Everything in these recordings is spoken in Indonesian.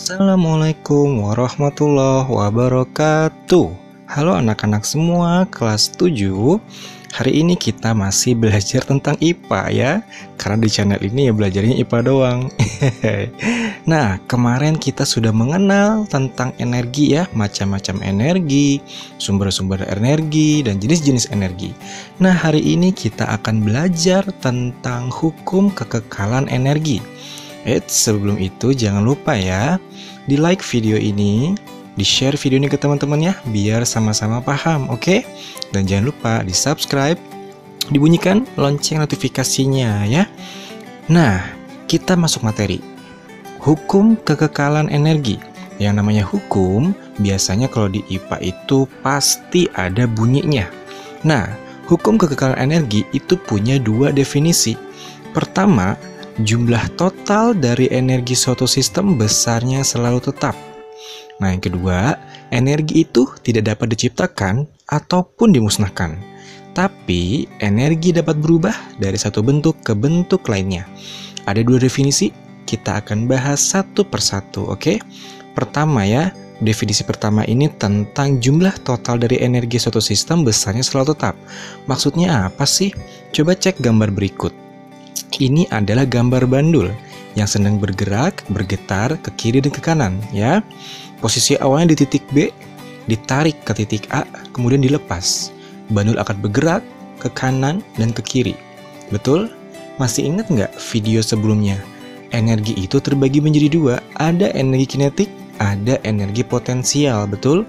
Assalamualaikum warahmatullahi wabarakatuh. Halo anak-anak semua kelas 7. Hari ini kita masih belajar tentang IPA ya. Karena di channel ini ya belajarnya IPA doang. Nah, kemarin kita sudah mengenal tentang energi ya, macam-macam energi, sumber-sumber energi, dan jenis-jenis energi. Nah, hari ini kita akan belajar tentang hukum kekekalan energi. Sebelum itu jangan lupa ya, di like video ini, di share video ini ke teman-teman ya, biar sama-sama paham, oke? Dan jangan lupa di subscribe, dibunyikan lonceng notifikasinya ya. Nah, kita masuk materi. Hukum kekekalan energi. Yang namanya hukum, biasanya kalau di IPA itu pasti ada bunyinya. Nah, hukum kekekalan energi itu punya dua definisi. Pertama, jumlah total dari energi suatu sistem besarnya selalu tetap. Nah, yang kedua, energi itu tidak dapat diciptakan ataupun dimusnahkan. Tapi, energi dapat berubah dari satu bentuk ke bentuk lainnya. Ada dua definisi, kita akan bahas satu persatu, oke? Pertama ya, definisi pertama ini tentang jumlah total dari energi suatu sistem besarnya selalu tetap. Maksudnya apa sih? Coba cek gambar berikut. Ini adalah gambar bandul yang sedang bergerak, bergetar ke kiri dan ke kanan ya. Posisi awalnya di titik B, ditarik ke titik A, kemudian dilepas. Bandul akan bergerak ke kanan dan ke kiri. Betul? Masih ingat nggak video sebelumnya? Energi itu terbagi menjadi dua. Ada energi kinetik, ada energi potensial, betul?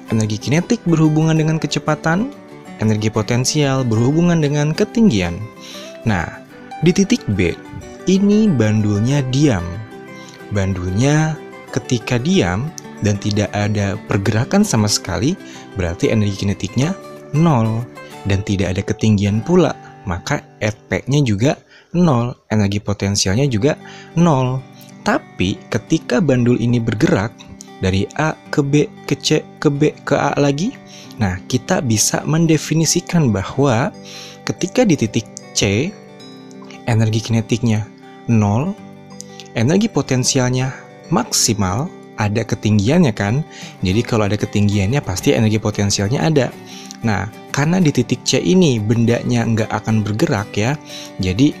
Energi kinetik berhubungan dengan kecepatan, energi potensial berhubungan dengan ketinggian. Nah, di titik B, ini bandulnya diam. Bandulnya ketika diam dan tidak ada pergerakan sama sekali, berarti energi kinetiknya 0. Dan tidak ada ketinggian pula, maka efeknya juga 0. Energi potensialnya juga 0. Tapi ketika bandul ini bergerak dari A ke B, ke C, ke B, ke A lagi, nah kita bisa mendefinisikan bahwa ketika di titik C, energi kinetiknya 0, energi potensialnya maksimal, ada ketinggiannya kan? Jadi kalau ada ketinggiannya pasti energi potensialnya ada. Nah, karena di titik C ini bendanya nggak akan bergerak ya, jadi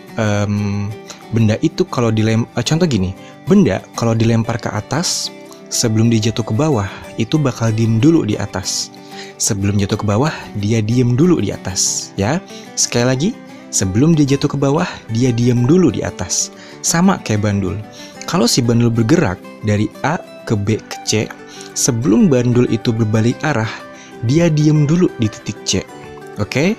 benda itu kalau contoh gini, benda kalau dilempar ke atas, sebelum dia jatuh ke bawah, itu bakal diem dulu di atas. Sebelum jatuh ke bawah, dia diem dulu di atas ya. Sekali lagi, sebelum dia jatuh ke bawah, dia diam dulu di atas. Sama kayak bandul. Kalau si bandul bergerak dari A ke B ke C, sebelum bandul itu berbalik arah, dia diam dulu di titik C. Oke?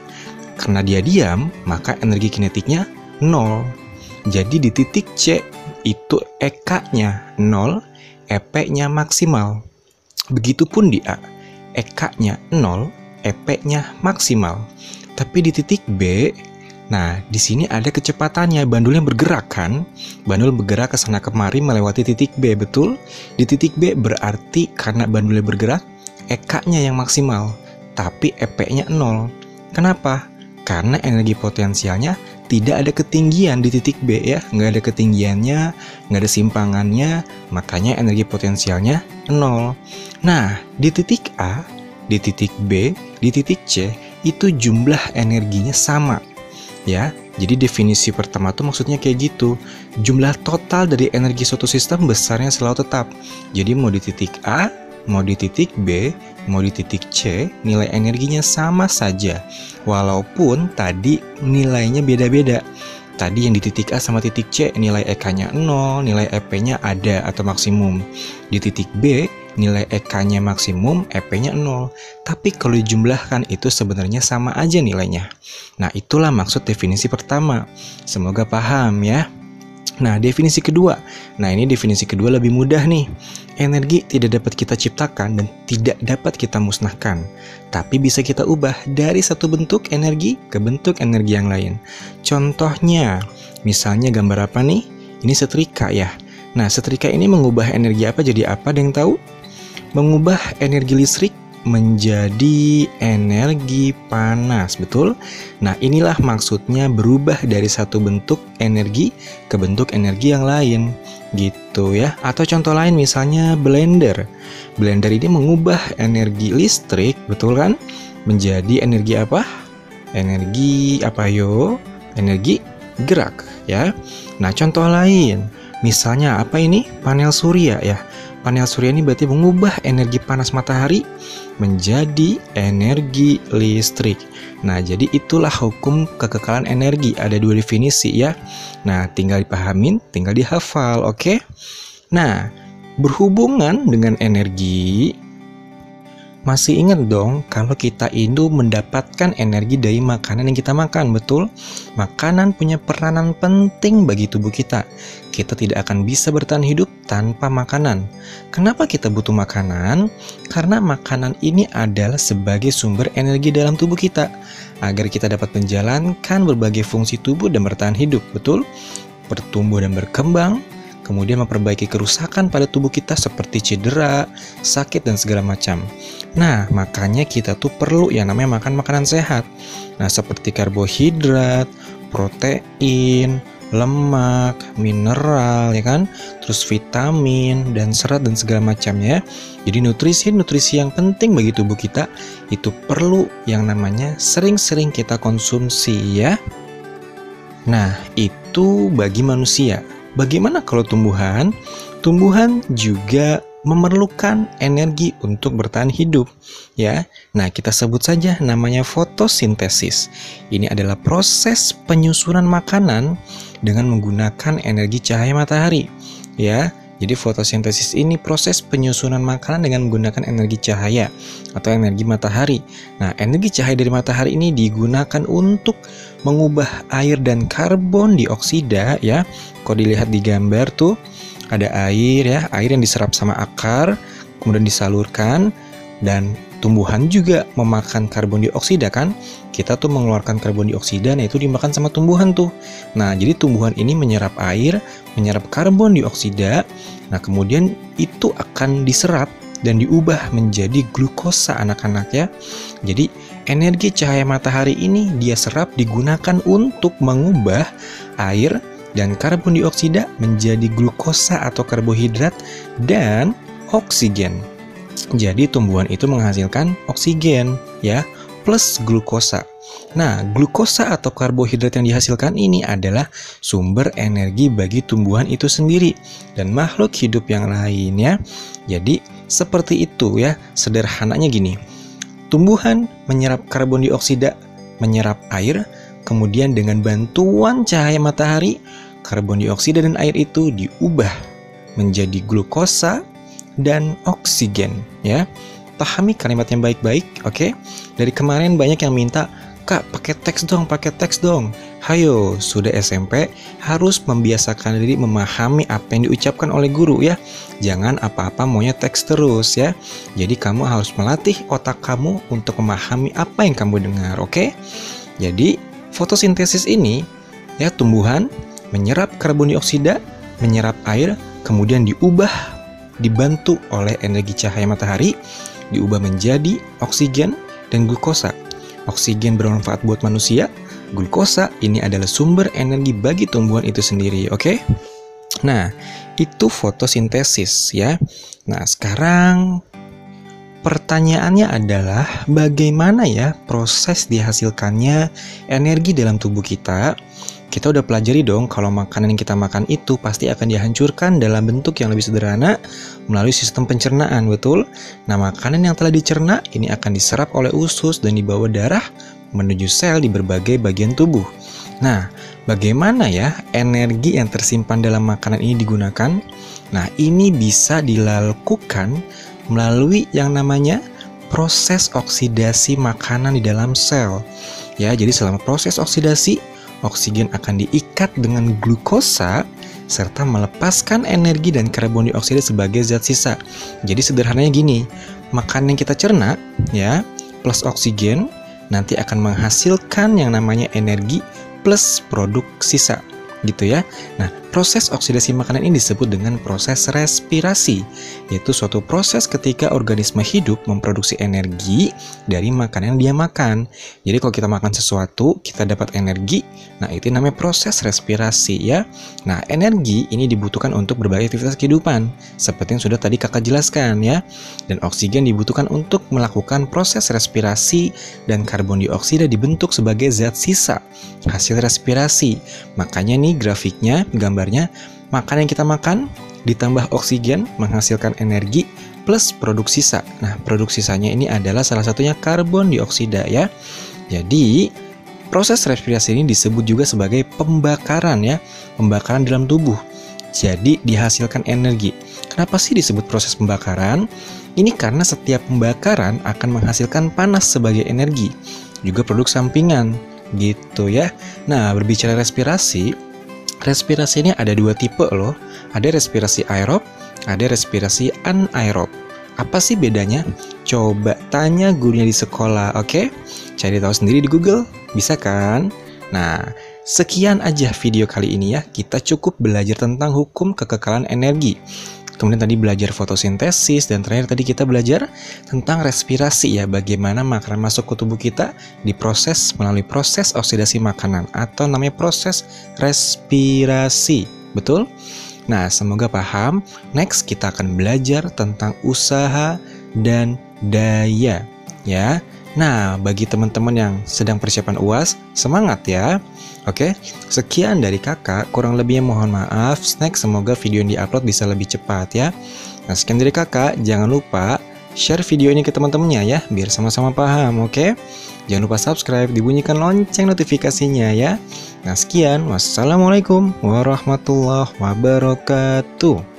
Karena dia diam, maka energi kinetiknya 0. Jadi di titik C itu EK-nya 0, EP-nya maksimal. Begitupun di A, EK-nya 0, EP-nya maksimal. Tapi di titik B, nah, di sini ada kecepatannya, bandulnya bergerak kan? Bandul bergerak ke sana kemari melewati titik B, betul? Di titik B berarti karena bandulnya bergerak, EK-nya yang maksimal, tapi EP-nya 0. Kenapa? Karena energi potensialnya tidak ada ketinggian di titik B ya, nggak ada ketinggiannya, nggak ada simpangannya, makanya energi potensialnya 0. Nah, di titik A, di titik B, di titik C, itu jumlah energinya sama. Ya, jadi definisi pertama tuh maksudnya kayak gitu. Jumlah total dari energi suatu sistem besarnya selalu tetap. Jadi mau di titik A, mau di titik B, mau di titik C, nilai energinya sama saja. Walaupun tadi nilainya beda-beda. Tadi yang di titik A sama titik C nilai EK-nya 0, nilai EP-nya ada atau maksimum. Di titik B nilai EK-nya maksimum, EP-nya 0. Tapi kalau dijumlahkan itu sebenarnya sama aja nilainya. Nah, itulah maksud definisi pertama. Semoga paham ya. Nah, definisi kedua. Nah, ini definisi kedua lebih mudah nih. Energi tidak dapat kita ciptakan dan tidak dapat kita musnahkan. Tapi bisa kita ubah dari satu bentuk energi ke bentuk energi yang lain. Contohnya, misalnya gambar apa nih? Ini setrika ya. Nah, setrika ini mengubah energi apa jadi apa? Ada yang tahu? Mengubah energi listrik menjadi energi panas, betul? Nah, inilah maksudnya berubah dari satu bentuk energi ke bentuk energi yang lain, gitu ya. Atau contoh lain misalnya blender. Blender ini mengubah energi listrik, betul kan? Menjadi energi apa? Energi apa yo? Energi gerak, ya. Nah, contoh lain, misalnya apa ini? Panel surya ya. Panel surya ini berarti mengubah energi panas matahari menjadi energi listrik. Nah, jadi itulah hukum kekekalan energi. Ada dua definisi ya. Nah, tinggal dipahamin, tinggal dihafal, oke? Nah, berhubungan dengan energi, masih ingat dong kalau kita itu mendapatkan energi dari makanan yang kita makan, betul? Makanan punya peranan penting bagi tubuh kita. Kita tidak akan bisa bertahan hidup tanpa makanan. Kenapa kita butuh makanan? Karena makanan ini adalah sebagai sumber energi dalam tubuh kita, agar kita dapat menjalankan berbagai fungsi tubuh dan bertahan hidup, betul? Bertumbuh dan berkembang, kemudian memperbaiki kerusakan pada tubuh kita seperti cedera, sakit, dan segala macam. Nah, makanya kita tuh perlu yang namanya makan makanan sehat. Nah, seperti karbohidrat, protein, lemak, mineral, ya kan? Terus vitamin dan serat dan segala macamnya. Jadi nutrisi-nutrisi yang penting bagi tubuh kita itu perlu yang namanya sering-sering kita konsumsi ya. Nah, itu bagi manusia. Bagaimana kalau tumbuhan? Tumbuhan juga memerlukan energi untuk bertahan hidup ya. Nah, kita sebut saja namanya fotosintesis. Ini adalah proses penyusunan makanan dengan menggunakan energi cahaya matahari ya. Jadi fotosintesis ini proses penyusunan makanan dengan menggunakan energi cahaya atau energi matahari. Nah, energi cahaya dari matahari ini digunakan untuk mengubah air dan karbon dioksida ya. Kalau dilihat di gambar tuh ada air ya, air yang diserap sama akar, kemudian disalurkan, dan tumbuhan juga memakan karbon dioksida kan. Kita tuh mengeluarkan karbon dioksida, nah itu dimakan sama tumbuhan tuh. Nah, jadi tumbuhan ini menyerap air, menyerap karbon dioksida, nah kemudian itu akan diserap dan diubah menjadi glukosa anak-anak ya. Jadi energi cahaya matahari ini dia serap digunakan untuk mengubah air dan karbon dioksida menjadi glukosa atau karbohidrat dan oksigen. Jadi tumbuhan itu menghasilkan oksigen ya, plus glukosa. Nah, glukosa atau karbohidrat yang dihasilkan ini adalah sumber energi bagi tumbuhan itu sendiri dan makhluk hidup yang lain ya. Jadi seperti itu ya, sederhananya gini. Tumbuhan menyerap karbon dioksida, menyerap air, kemudian dengan bantuan cahaya matahari, karbon dioksida dan air itu diubah menjadi glukosa dan oksigen ya. Pahami kalimat yang baik-baik, oke? Dari kemarin banyak yang minta, "Kak, pakai teks dong. Hayo, sudah SMP harus membiasakan diri memahami apa yang diucapkan oleh guru ya. Jangan apa-apa maunya teks terus ya. Jadi kamu harus melatih otak kamu untuk memahami apa yang kamu dengar, oke? Jadi fotosintesis ini ya, tumbuhan menyerap karbon dioksida, menyerap air, kemudian dibantu oleh energi cahaya matahari, diubah menjadi oksigen dan glukosa. Oksigen bermanfaat buat manusia, glukosa ini adalah sumber energi bagi tumbuhan itu sendiri, oke? Nah, itu fotosintesis ya. Nah, sekarang pertanyaannya adalah bagaimana ya proses dihasilkannya energi dalam tubuh kita? Kita udah pelajari dong kalau makanan yang kita makan itu pasti akan dihancurkan dalam bentuk yang lebih sederhana melalui sistem pencernaan, betul? Nah, makanan yang telah dicerna ini akan diserap oleh usus dan dibawa darah menuju sel di berbagai bagian tubuh. Nah, bagaimana ya energi yang tersimpan dalam makanan ini digunakan? Nah, ini bisa dilakukan melalui yang namanya proses oksidasi makanan di dalam sel. Ya, jadi selama proses oksidasi, oksigen akan diikat dengan glukosa serta melepaskan energi dan karbon dioksida sebagai zat sisa. Jadi sederhananya gini, makanan yang kita cerna ya plus oksigen nanti akan menghasilkan yang namanya energi plus produk sisa gitu ya. Nah, Proses oksidasi makanan ini disebut dengan proses respirasi, yaitu suatu proses ketika organisme hidup memproduksi energi dari makanan yang dia makan. Jadi kalau kita makan sesuatu, kita dapat energi, nah itu namanya proses respirasi ya. Nah, energi ini dibutuhkan untuk berbagai aktivitas kehidupan, seperti yang sudah tadi kakak jelaskan ya. Dan oksigen dibutuhkan untuk melakukan proses respirasi, dan karbon dioksida dibentuk sebagai zat sisa hasil respirasi. Makanya nih grafiknya, gambarnya, makanan yang kita makan ditambah oksigen menghasilkan energi plus produk sisa. Nah, produk sisanya ini adalah salah satunya karbon dioksida ya. Jadi, proses respirasi ini disebut juga sebagai pembakaran ya, pembakaran dalam tubuh. Jadi, dihasilkan energi. Kenapa sih disebut proses pembakaran? Ini karena setiap pembakaran akan menghasilkan panas sebagai energi, juga produk sampingan gitu ya. Nah, berbicara respirasi ini ada dua tipe loh. Ada respirasi aerob, ada respirasi anaerob. Apa sih bedanya? Coba tanya gurunya di sekolah, oke? Cari tahu sendiri di Google, bisa kan? Nah, sekian aja video kali ini ya. Kita cukup belajar tentang hukum kekekalan energi. Kemudian tadi belajar fotosintesis, dan terakhir tadi kita belajar tentang respirasi ya, bagaimana makanan masuk ke tubuh kita diproses melalui proses oksidasi makanan atau namanya proses respirasi. Betul? Nah, semoga paham. Next kita akan belajar tentang usaha dan daya ya. Nah, bagi teman-teman yang sedang persiapan UAS, semangat ya. Oke, sekian dari kakak, kurang lebihnya mohon maaf. Next, semoga video yang diupload bisa lebih cepat ya. Nah, sekian dari kakak, jangan lupa share video ini ke teman-temannya ya, biar sama-sama paham, oke? Jangan lupa subscribe, dibunyikan lonceng notifikasinya ya. Nah, sekian, wassalamualaikum warahmatullahi wabarakatuh.